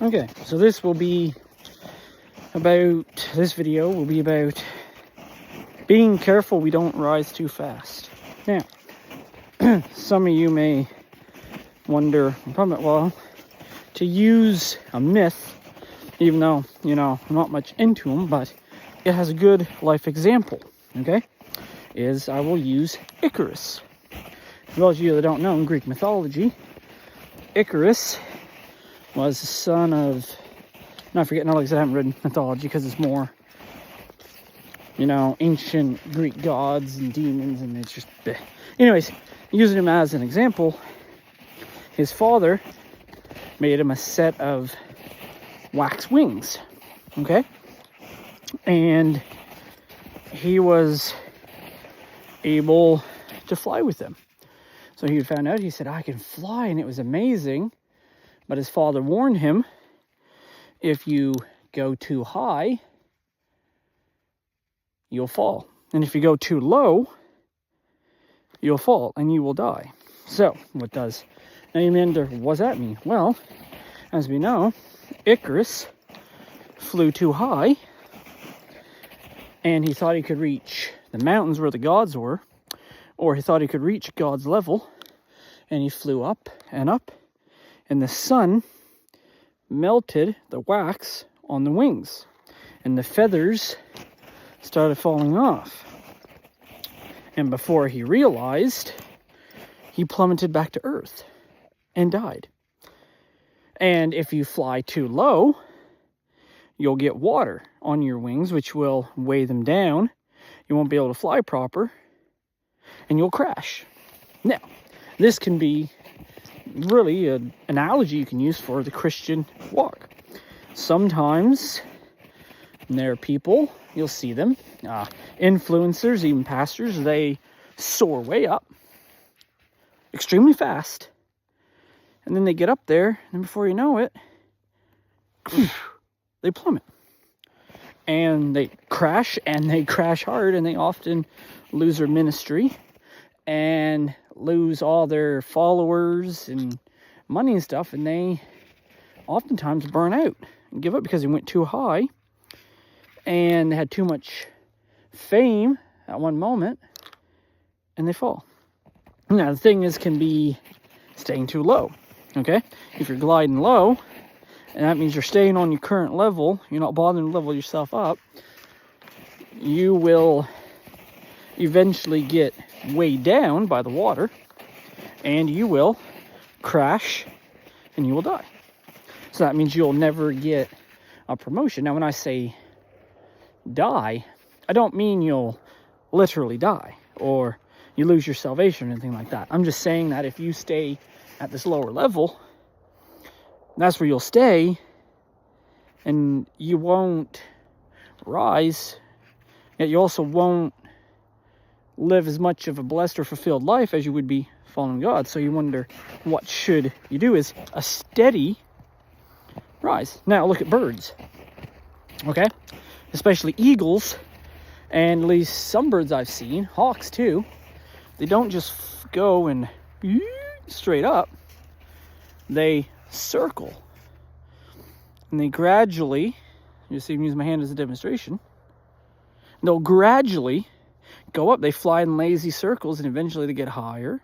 Okay, so this video will be about being careful we don't rise too fast. Now, some of you may wonder, well, to use a myth, even though, I'm not much into them, but it has a good life example, okay, is I will use Icarus. For those of you that don't know, in Greek mythology, Icarus was the son of, not forgetting all, because I haven't read mythology because it's more, ancient Greek gods and demons, and it's just bleh. Anyways, using him as an example, his father made him a set of wax wings, okay? And he was able to fly with them. So he found out, he said, I can fly, and it was amazing. But his father warned him, if you go too high, you'll fall. And if you go too low, you'll fall and you will die. So, now you wonder, what does that mean? Well, as we know, Icarus flew too high, and he thought he could reach the mountains where the gods were, or he thought he could reach God's level, and he flew up, and the sun melted the wax on the wings, and the feathers started falling off. And before he realized, he plummeted back to earth and died. And if you fly too low, you'll get water on your wings, which will weigh them down. You won't be able to fly proper, and you'll crash. Now, this can be really an analogy you can use for the Christian walk. Sometimes there are people, you'll see them, influencers, even pastors, they soar way up extremely fast, and then they get up there, and before you know it, they plummet, and they crash hard, and they often lose their ministry and lose all their followers and money and stuff, and they oftentimes burn out and give up because they went too high and they had too much fame at one moment, and they fall. Now, the thing is, can be staying too low, okay? If you're gliding low, and that means you're staying on your current level, you're not bothering to level yourself up, you will eventually get weighed down by the water, and you will crash, and you will die. So that means you'll never get a promotion. Now, when I say die, I don't mean you'll literally die, or you lose your salvation or anything like that. I'm just saying that if you stay at this lower level, that's where you'll stay, and you won't rise, yet you also won't live as much of a blessed or fulfilled life as you would be following God. So you wonder, what should you do? Is a steady rise. Now look at birds, okay? Especially eagles, and at least some birds I've seen, hawks too. They don't just go and straight up. They circle, and they gradually, you see me use my hand as a demonstration, they'll gradually go up. They fly in lazy circles, and eventually they get higher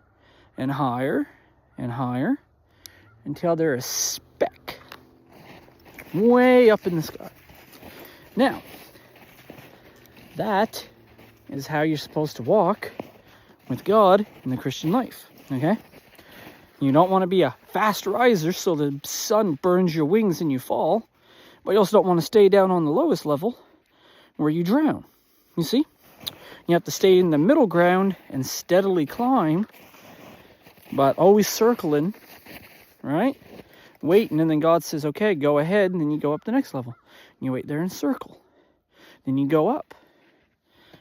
and higher and higher until they're a speck way up in the sky. Now, that is how you're supposed to walk with God in the Christian life, okay? You don't want to be a fast riser so the sun burns your wings and you fall, but you also don't want to stay down on the lowest level where you drown. You see? You have to stay in the middle ground and steadily climb, but always circling, right? Waiting, and then God says, okay, go ahead, and then you go up the next level. And you wait there and circle. Then you go up.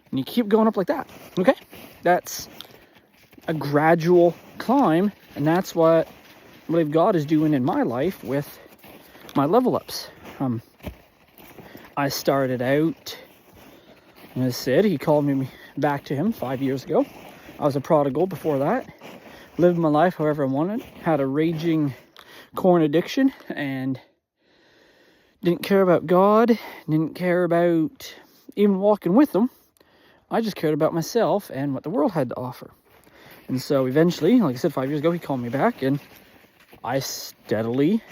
And you keep going up like that, okay? That's a gradual climb, and that's what I believe God is doing in my life with my level ups. I started out, as I said, he called me back to him 5 years ago. I was a prodigal before that. Lived my life however I wanted. Had a raging corn addiction, and Didn't care about God, didn't care about even walking with him. I just cared about myself and what the world had to offer. And so eventually, like I said, 5 years ago, he called me back, and I steadily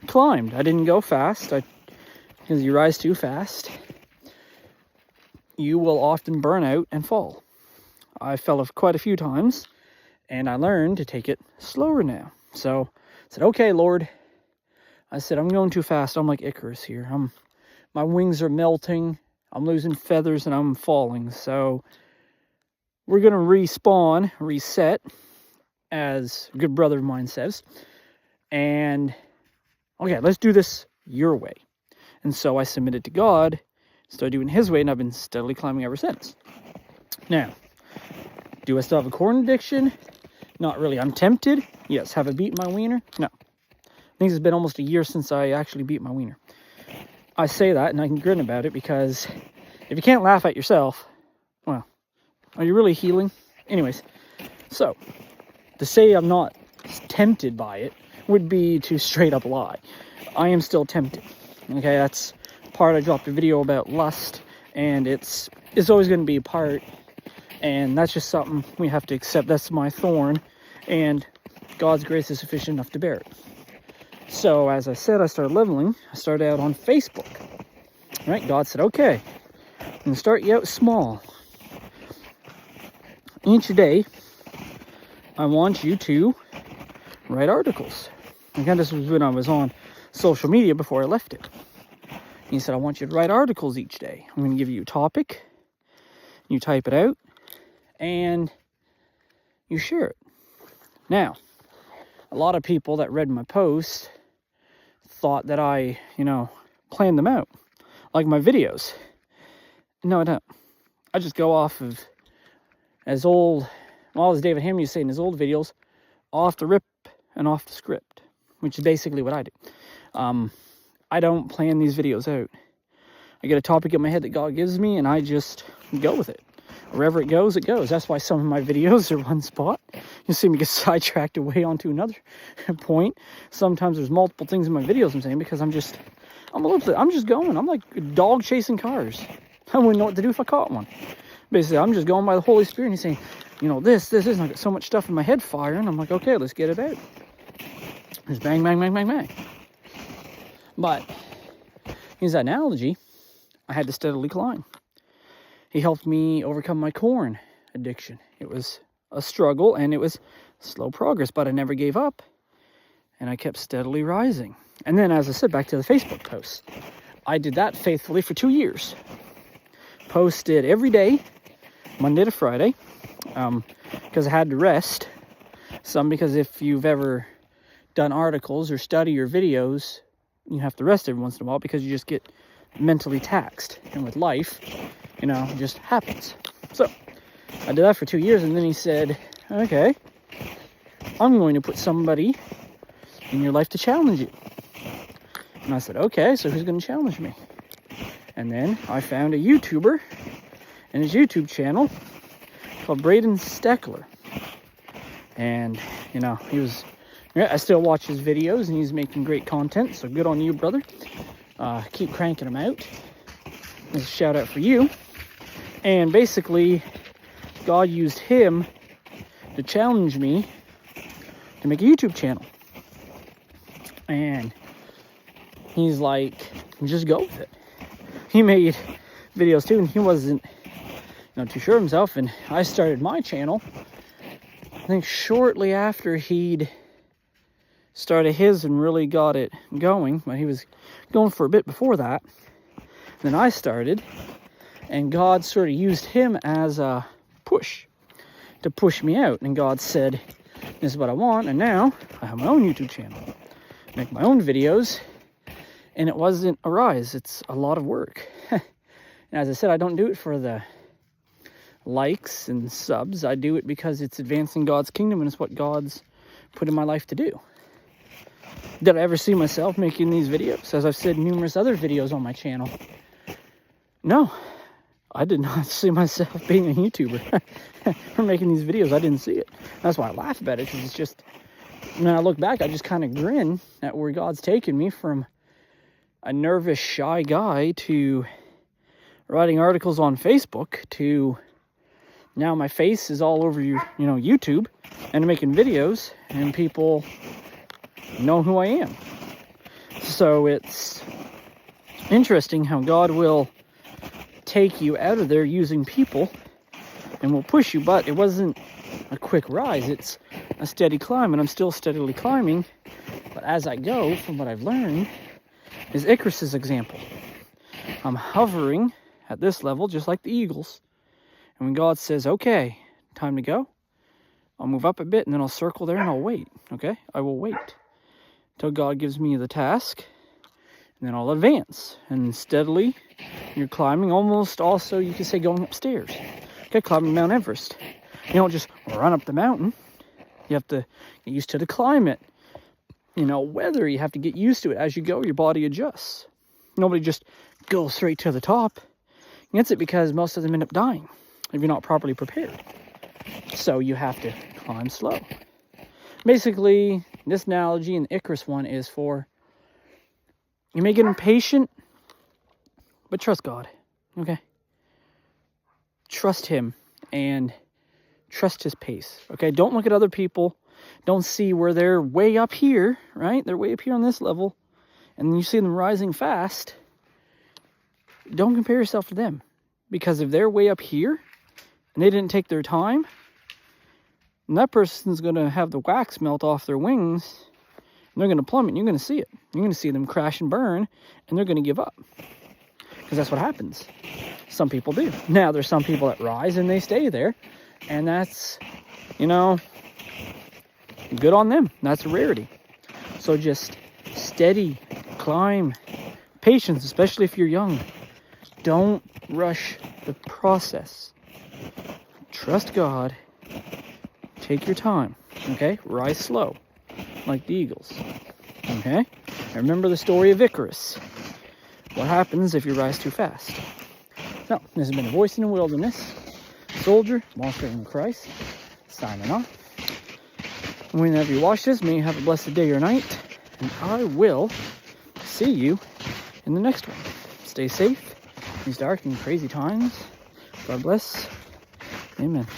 climbed. I didn't go fast, because you rise too fast, you will often burn out and fall. I fell quite a few times, and I learned to take it slower now. So I said, okay, Lord. I said, I'm going too fast. I'm like Icarus here. My wings are melting. I'm losing feathers, and I'm falling. So we're going to respawn, reset, as a good brother of mine says. And, okay, let's do this your way. And so I submitted to God, started doing his way, and I've been steadily climbing ever since. Now, do I still have a corn addiction? Not really. I'm tempted. Yes. Have I beaten my wiener? No. I think it's been almost a year since I actually beat my wiener. I say that, and I can grin about it, because if you can't laugh at yourself, well, are you really healing? Anyways, so to say I'm not tempted by it would be to straight up lie. I am still tempted. Okay, that's part. I dropped a video about lust, and it's always going to be a part, and that's just something we have to accept. That's my thorn, and God's grace is sufficient enough to bear it. So, as I said, I started leveling. I started out on Facebook. Right? God said, okay, I'm going to start you out small. Each day, I want you to write articles. Again, this was when I was on social media before I left it. He said, I want you to write articles each day. I'm going to give you a topic. You type it out, and you share it. Now, a lot of people that read my post thought that I, planned them out, like my videos. No, I don't. I just go off of as David Ham used to say in his old videos, off the rip and off the script, which is basically what I do. I don't plan these videos out. I get a topic in my head that God gives me, and I just go with it. Wherever it goes, it goes. That's why some of my videos are one spot. You'll see me get sidetracked away onto another point. Sometimes there's multiple things in my videos I'm saying, because I'm just going. I'm like a dog chasing cars. I wouldn't know what to do if I caught one. Basically, I'm just going by the Holy Spirit, and he's saying, this, and I got so much stuff in my head firing. I'm like, okay, let's get it out. Just bang, bang, bang, bang, bang. But, use that analogy, I had to steadily climb. He helped me overcome my corn addiction. It was a struggle, and it was slow progress, but I never gave up, and I kept steadily rising. And then, as I said, back to the Facebook posts. I did that faithfully for 2 years. Posted every day, Monday to Friday, because I had to rest. Some because if you've ever done articles or study your videos, you have to rest every once in a while, because you just get mentally taxed. And with life, it just happens. So I did that for 2 years, and then he said, okay, I'm going to put somebody in your life to challenge you. And I said, okay, so who's going to challenge me? And then I found a YouTuber and his YouTube channel called Braden Steckler. And, I still watch his videos, and he's making great content, so good on you, brother. Keep cranking them out. There's a shout out for you. And basically, God used him to challenge me to make a YouTube channel. And he's like, just go with it. He made videos too, and he wasn't too sure of himself. And I started my channel, I think shortly after he'd started his and really got it going. But he was going for a bit before that. Then I started, and God sort of used him as a push to push me out. And God said, this is what I want. And now I have my own YouTube channel, make my own videos. And it wasn't a rise. It's a lot of work. And as I said, I don't do it for the likes and subs. I do it because it's advancing God's kingdom, and it's what God's put in my life to do. Did I ever see myself making these videos? As I've said in numerous other videos on my channel, no, I did not see myself being a YouTuber or making these videos. I didn't see it. That's why I laugh about it, because it's just, when I look back, I just kind of grin at where God's taken me from a nervous, shy guy to writing articles on Facebook to now my face is all over YouTube and making videos and people know who I am. So it's interesting how God will take you out of there using people and will push you, but it wasn't a quick rise. It's a steady climb, and I'm still steadily climbing. But as I go, from what I've learned, is Icarus's example. I'm hovering at this level, just like the eagles. And when God says, okay, time to go, I'll move up a bit, and then I'll circle there, and I'll wait, okay? I will wait till God gives me the task, and then I'll advance. And steadily, you're climbing, almost also, you could say, going upstairs. Okay, climbing Mount Everest. You don't just run up the mountain. You have to get used to the climate. Weather, you have to get used to it. As you go, your body adjusts. Nobody just goes straight to the top. Gets it because most of them end up dying if you're not properly prepared. So you have to climb slow. Basically, this analogy and the Icarus one is for, you may get impatient, but trust God, okay? Trust Him and trust His pace, okay? Don't look at other people. Don't see where they're way up here, right? They're way up here on this level, and you see them rising fast. Don't compare yourself to them, because if they're way up here and they didn't take their time, and that person's going to have the wax melt off their wings, and they're going to plummet, and you're going to see it. You're going to see them crash and burn, and they're going to give up, because that's what happens. Some people do. Now, there's some people that rise and they stay there, and that's, good on them. That's a rarity. So just steady climb, patience, especially if you're young. Don't rush the process. Trust God. Take your time, okay? Rise slow, like the eagles, okay? And remember the story of Icarus. What happens if you rise too fast? So, this has been a Voice in the Wilderness, soldier, monster in Christ, signing off. Whenever you watch this, may you have a blessed day or night, and I will see you in the next one. Stay safe these dark and crazy times. God bless. Amen.